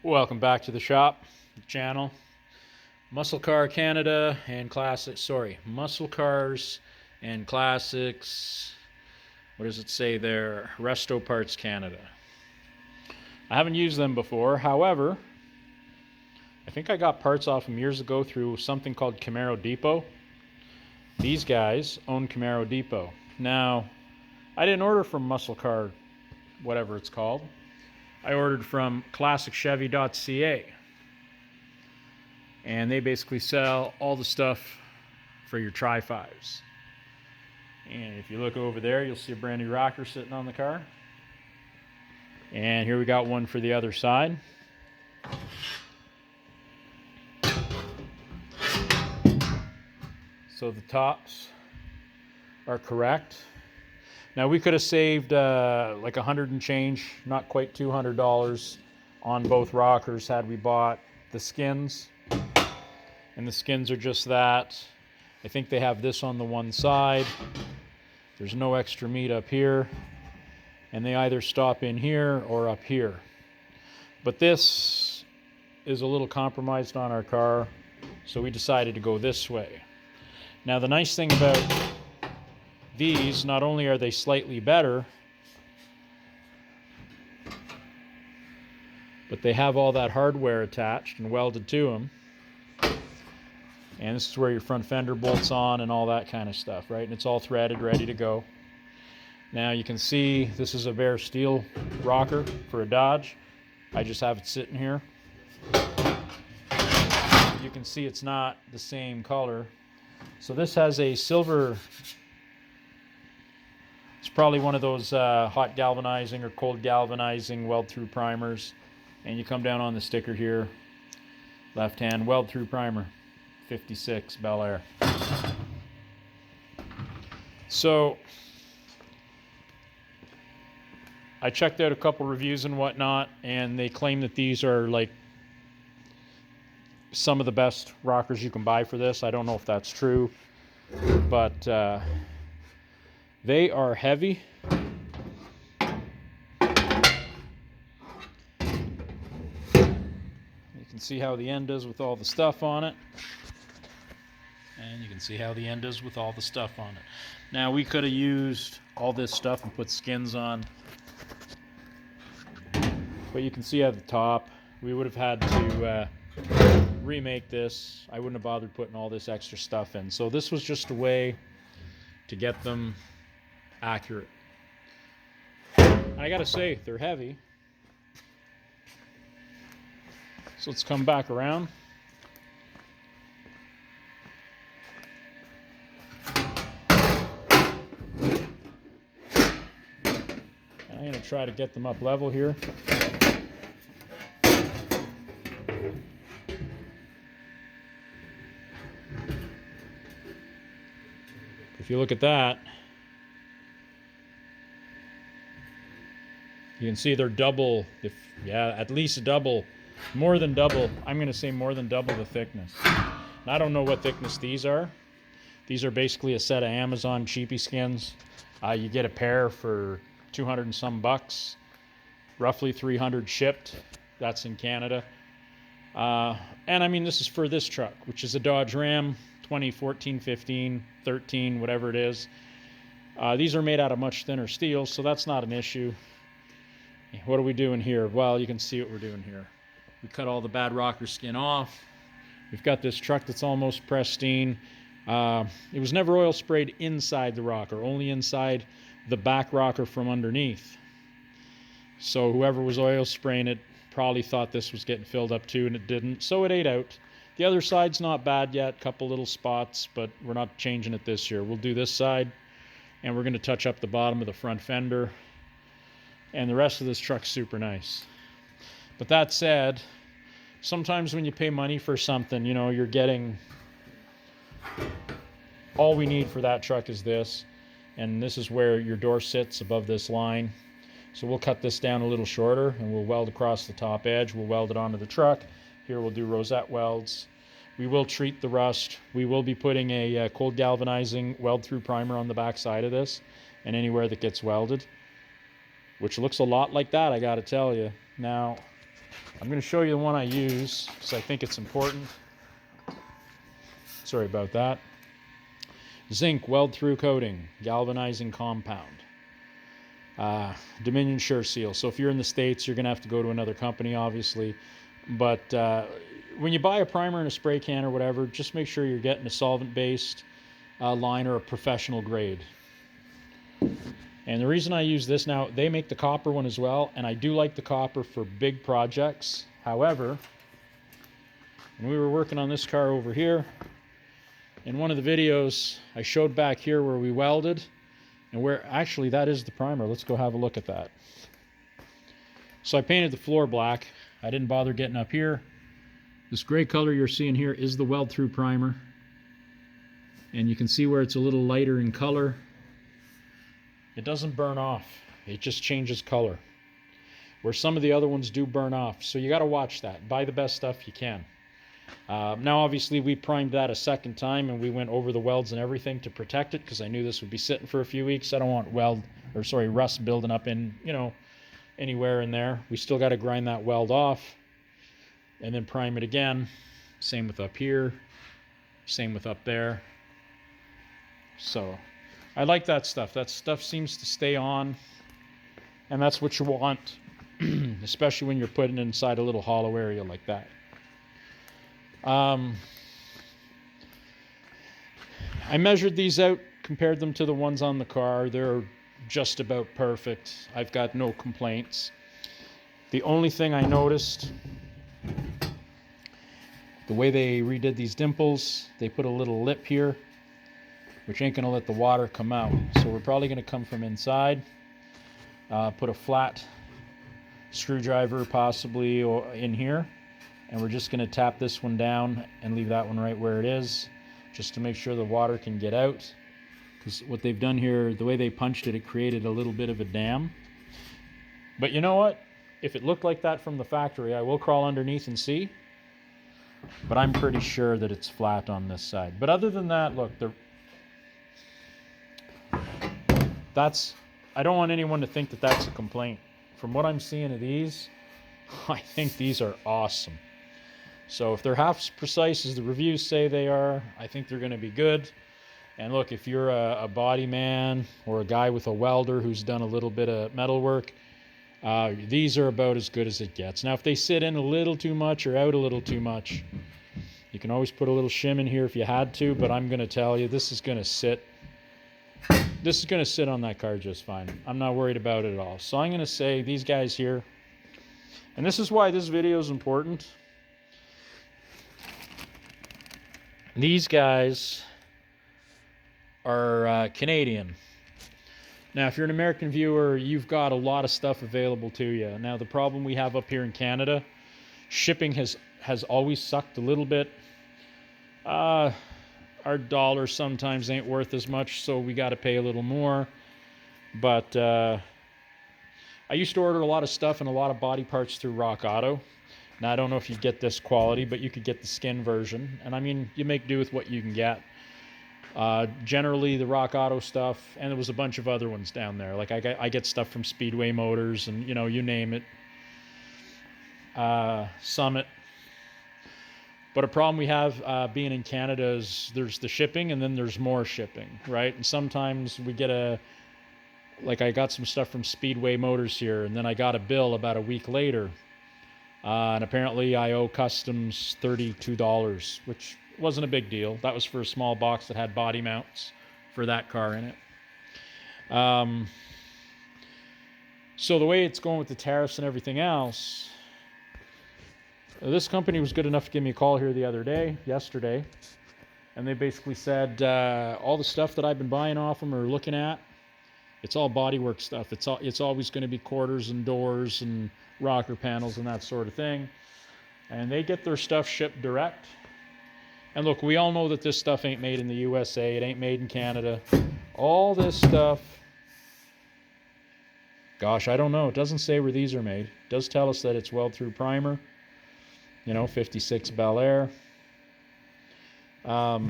Welcome back to the shop, the channel. Muscle Car Canada and Muscle Cars and Classics. What does it say there? Resto Parts Canada. I haven't used them before. However, I think I got parts off them years ago through something called Camaro Depot. These guys own Camaro Depot. Now, I didn't order from Muscle Car, whatever it's called. I ordered from ClassicChevy.ca. And they basically sell all the stuff for your Tri-5s. And if you look over there, you'll see a brand new rocker sitting on the car. And here we got one for the other side. So the tops are correct. Now we could have saved like $100 and change, not quite $200 on both rockers had we bought the skins. And the skins are just that. I think they have this on the one side. There's no extra meat up here. And they either stop in here or up here. But this is a little compromised on our car, so we decided to go this way. Now the nice thing about these, not only are they slightly better, but they have all that hardware attached and welded to them. And this is where your front fender bolts on and all that kind of stuff, right? And it's all threaded, ready to go. Now you can see this is a bare steel rocker for a Dodge. I just have it sitting here. You can see it's not the same color. So this has a silver, it's probably one of those hot galvanizing or cold galvanizing weld-through primers. And you come down on the sticker here, left hand, weld-through primer. 56 Belair. So I checked out a couple reviews and whatnot, and they claim that these are like some of the best rockers you can buy for this. I don't know if that's true, but they are heavy. You can see how the end is with all the stuff on it. And you can see how the end is with all the stuff on it. Now we could have used all this stuff and put skins on. But you can see at the top, we would have had to remake this. I wouldn't have bothered putting all this extra stuff in. So this was just a way to get them accurate. And I gotta say, they're heavy. So let's come back around. I'm going to try to get them up level here. If you look at that, you can see they're double, at least double, more than double. I'm going to say more than double the thickness. And I don't know what thickness these are. These are basically a set of Amazon cheapy skins. You get a pair for 200 and some bucks, roughly 300 shipped. That's in Canada. And I mean, this is for this truck, which is a Dodge Ram 2014, 15, 13, whatever it is. These are made out of much thinner steel, so that's not an issue. What are we doing here? Well, you can see what we're doing here. We cut all the bad rocker skin off. We've got this truck that's almost pristine. It was never oil sprayed inside the rocker, only inside the back rocker from underneath. So whoever was oil spraying it probably thought this was getting filled up too, and it didn't, so it ate out. The other side's not bad yet, couple little spots, but we're not changing it this year. We'll do this side, and we're going to touch up the bottom of the front fender, and the rest of this truck's super nice. But that said, sometimes when you pay money for something, you know, you're getting, all we need for that truck is this. And this is where your door sits above this line. So we'll cut this down a little shorter and we'll weld across the top edge. We'll weld it onto the truck. Here we'll do rosette welds. We will treat the rust. We will be putting a cold galvanizing weld-through primer on the back side of this and anywhere that gets welded, which looks a lot like that, I gotta tell you. Now, I'm going to show you the one I use because I think it's important. Sorry about that. Zinc weld-through coating, galvanizing compound. Dominion Sure Seal. So if you're in the States, you're going to have to go to another company, obviously. But when you buy a primer and a spray can or whatever, just make sure you're getting a solvent-based line or a professional grade. And the reason I use this now, they make the copper one as well, and I do like the copper for big projects. However, when we were working on this car over here, in one of the videos, I showed back here where we welded, and where actually that is the primer. Let's go have a look at that. So I painted the floor black. I didn't bother getting up here. This gray color you're seeing here is the weld-through primer. And you can see where it's a little lighter in color. It doesn't burn off. It just changes color. Where some of the other ones do burn off. So you got to watch that. Buy the best stuff you can. Now obviously we primed that a second time and we went over the welds and everything to protect it because I knew this would be sitting for a few weeks. I don't want rust building up in, anywhere in there. We still got to grind that weld off and then prime it again. Same with up here. Same with up there. So I like that stuff. That stuff seems to stay on, and that's what you want, especially when you're putting it inside a little hollow area like that. I measured these out, compared them to the ones on the car. They're just about perfect. I've got no complaints. The only thing I noticed, the way they redid these dimples, they put a little lip here, which ain't going to let the water come out. So we're probably going to come from inside, put a flat screwdriver possibly in here, and we're just going to tap this one down and leave that one right where it is, just to make sure the water can get out. Because what they've done here, the way they punched it, it created a little bit of a dam. But you know what? If it looked like that from the factory, I will crawl underneath and see. But I'm pretty sure that it's flat on this side. But other than that, look, I don't want anyone to think that that's a complaint. From what I'm seeing of these, I think these are awesome. So if they're half as precise as the reviews say they are, I think they're going to be good. And look, if you're a body man or a guy with a welder who's done a little bit of metal work, these are about as good as it gets. Now, if they sit in a little too much or out a little too much, you can always put a little shim in here if you had to, but I'm going to tell you, this is going to sit on that car just fine. I'm not worried about it at all. So I'm going to say these guys here, and this is why this video is important. These guys are Canadian. Now, if you're an American viewer, you've got a lot of stuff available to you. Now, the problem we have up here in Canada, shipping has always sucked a little bit. Our dollar sometimes ain't worth as much, so we got to pay a little more. But I used to order a lot of stuff and a lot of body parts through Rock Auto. Now, I don't know if you get this quality, but you could get the skin version. And I mean, you make do with what you can get. Generally, the Rock Auto stuff, and there was a bunch of other ones down there. Like I get stuff from Speedway Motors, and you name it. Summit. But a problem we have being in Canada is there's the shipping, and then there's more shipping, right? And sometimes we get I got some stuff from Speedway Motors here, and then I got a bill about a week later. And apparently I owe customs $32, which wasn't a big deal. That was for a small box that had body mounts for that car in it. So the way it's going with the tariffs and everything else, this company was good enough to give me a call here yesterday, and they basically said all the stuff that I've been buying off them or looking at, it's all bodywork stuff. It's always going to be quarters and doors and rocker panels and that sort of thing. And they get their stuff shipped direct. And look, we all know that this stuff ain't made in the USA. It ain't made in Canada. All this stuff, gosh, I don't know. It doesn't say where these are made. It does tell us that it's weld-through primer. 56 Belair. But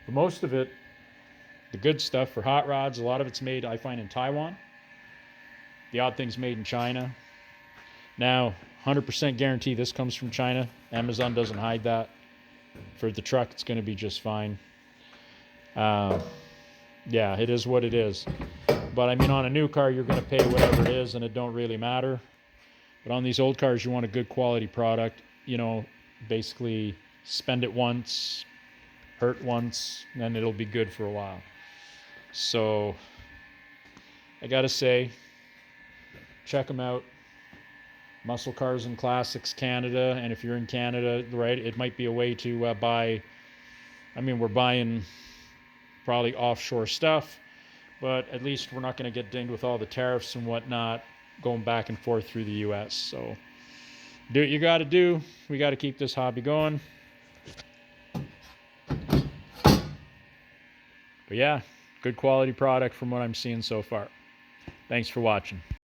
most of it, the good stuff for hot rods, a lot of it's made, I find, in Taiwan. The odd thing's made in China. Now, 100% guarantee this comes from China. Amazon doesn't hide that. For the truck, it's going to be just fine. Yeah, it is what it is. But I mean, on a new car, you're going to pay whatever it is, and it don't really matter. But on these old cars, you want a good quality product. You know, basically spend it once, hurt once, and it'll be good for a while. So I gotta say, check them out. Muscle Cars and Classics Canada. And if you're in Canada, right, it might be a way to buy. I mean, we're buying probably offshore stuff, but at least we're not going to get dinged with all the tariffs and whatnot going back and forth through the US. So do what you got to do. We got to keep this hobby going. But yeah, good quality product from what I'm seeing so far. Thanks for watching.